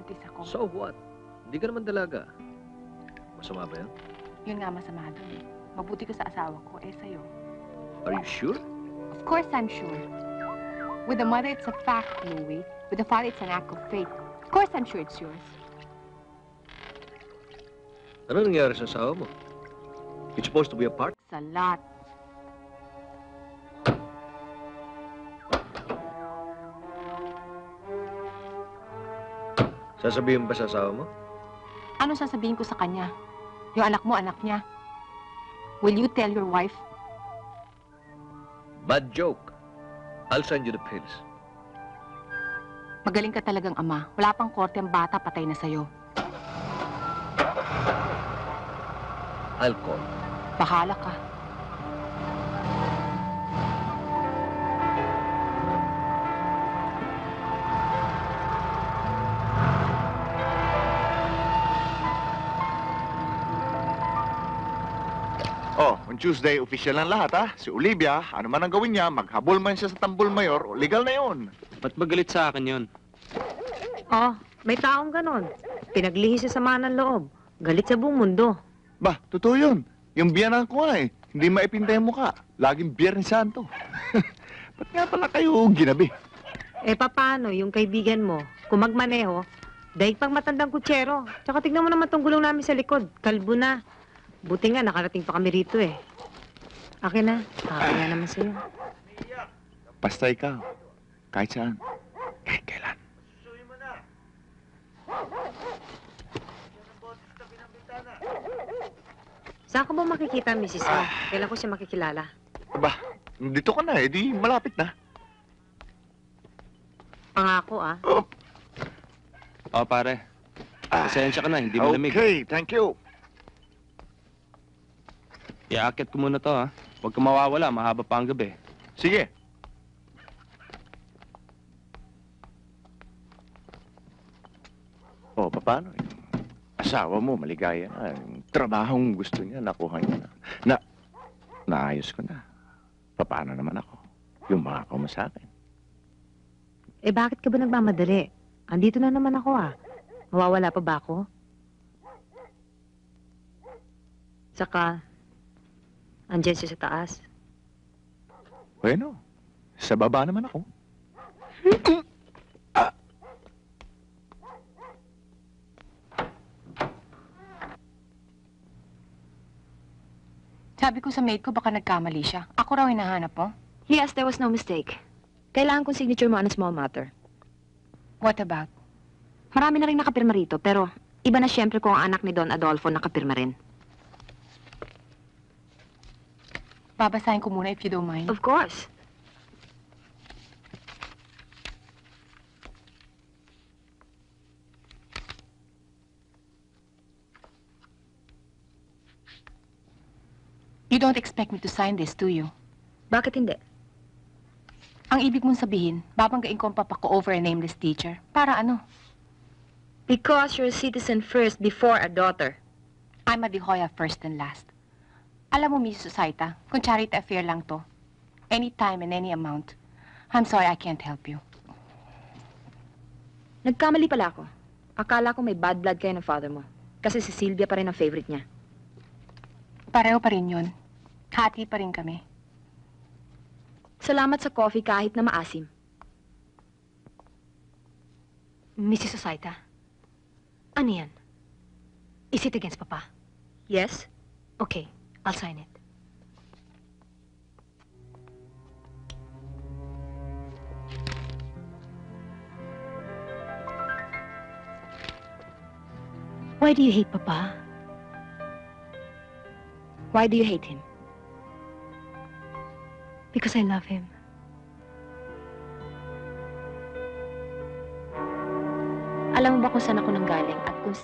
Buntis ako. So what? Hindi ka naman dalaga. Masama ba yan? Yun nga masama doon eh. Mabuti ko sa asawa ko, eh sa'yo. Are you sure? Of course I'm sure. With the mother, it's a fact, Louie. With the father, it's an act of faith. Of course I'm sure it's yours. Ano nangyari sa asawa mo? It's supposed to be a part? It's a lot. Sasabihin ba sa asawa mo? Ano sasabihin ko sa kanya? Yung anak mo, anak niya. Will you tell your wife? Bad joke. I'll send you the pills. Magaling ka talagang ama. Wala pang korte ang bata, patay na sa'yo. I'll call. Bahala ka. Oh, on Tuesday, official ng lahat, ha? Si Olivia, ano man ang gawin niya, maghabol man siya sa tambol mayor, legal na yun. Ba't magalit sa akin yun? Oh, may taong ganon. Pinaglihi sa sama ng loob. Galit sa buong mundo. Bah, totoo yun. Yung biyanan ko nga eh, hindi maipintay ang mukha. Laging Biyernes Santo. Ba't nga pala kayo ginabi? Eh, paano yung kaibigan mo, kung magmaneho, daig pang matandang kutsero. Tsaka tignan mo naman tong gulong namin sa likod. Kalbo na. Buti nga, nakarating pa kami rito eh. Akin na. Kakaya naman sa'yo. Basta ikaw. Kahit saan. Kahit kailan. Saan ko ba makikita, Mrs. mo? Kailan ko siya makikilala? Aba, dito ka na eh. Di malapit na. Pangako, ah. Oh, O, pare. Pasensya ka na, hindi mo lamig. okay, thank you. Iaakit ko muna to, ha? Huwag ka mawawala, mahaba pa ang gabi. Sige. Oh, paano? Yung asawa mo, maligaya na. Yung trabahong gusto niya, nakuha niya na. Naayos ko na. Paano naman ako? Yung mga mo sa akin. Eh, bakit ka ba nagmamadali? Andito na naman ako, ah. Mawawala pa ba ako? Saka, andyan siya sa taas. Bueno, sa baba naman ako. Sabi ko sa maid ko, baka nagkamali siya. Ako raw hinahanap mo. Yes, there was no mistake. Kailangan kong signature mo on a small matter. What about? Marami na rin nakapirma rito, pero iba na siyempre kung ang anak ni Don Adolfo nakapirma rin. Babasahin ko muna if you don't mind. Of course. You don't expect me to sign this, do you? Bakit hindi? Ang ibig mong sabihin, babanggain ko ang papa ko over a nameless teacher. Para ano? Because you're a citizen first before a daughter. I'm a De Hoya first and last. Alam mo, Mrs. Susaita, kung charity affair lang to, anytime and any amount, I'm sorry I can't help you. Nagkamali pala ako. Akala ko may bad blood kayo ng father mo. Kasi si Sylvia pa rin ang favorite niya. Pareho pa rin yun. Hati pa rin kami. Salamat sa coffee kahit na maasim. Mrs. Susaita, ano yan? Is it against Papa? Yes? Okay, I'll sign it. Why do you hate Papa? Why do you hate him? Because I love him. Alam mo ba kung saan ako nanggaling at kung